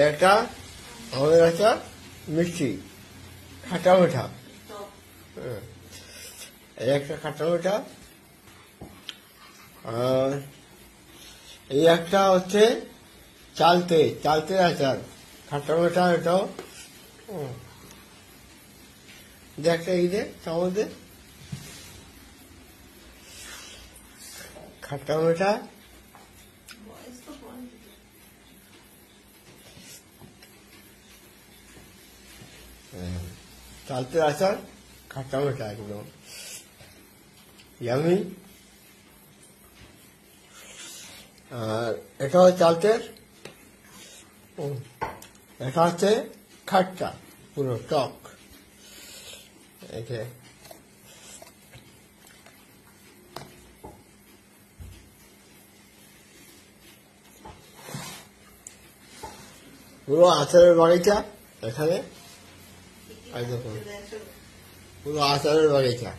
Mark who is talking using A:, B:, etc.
A: একটা আমাদের আচার মিষ্টি খাটা মিঠা, এই একটা খাটা মিঠা, আর এই একটা হচ্ছে চালতে আচার খাটা মিঠা, এটাও একটা এই যে চামচে খাটা মিঠা, চালতে আচার খাটা মিঠা একদম ইয়ামি। আর এটা হচ্ছে চালতের, এটা হচ্ছে খাট্টা পুরো টক। পুরো আচারের বাগিচা এখানে, পুরো আচারের বাগিচা।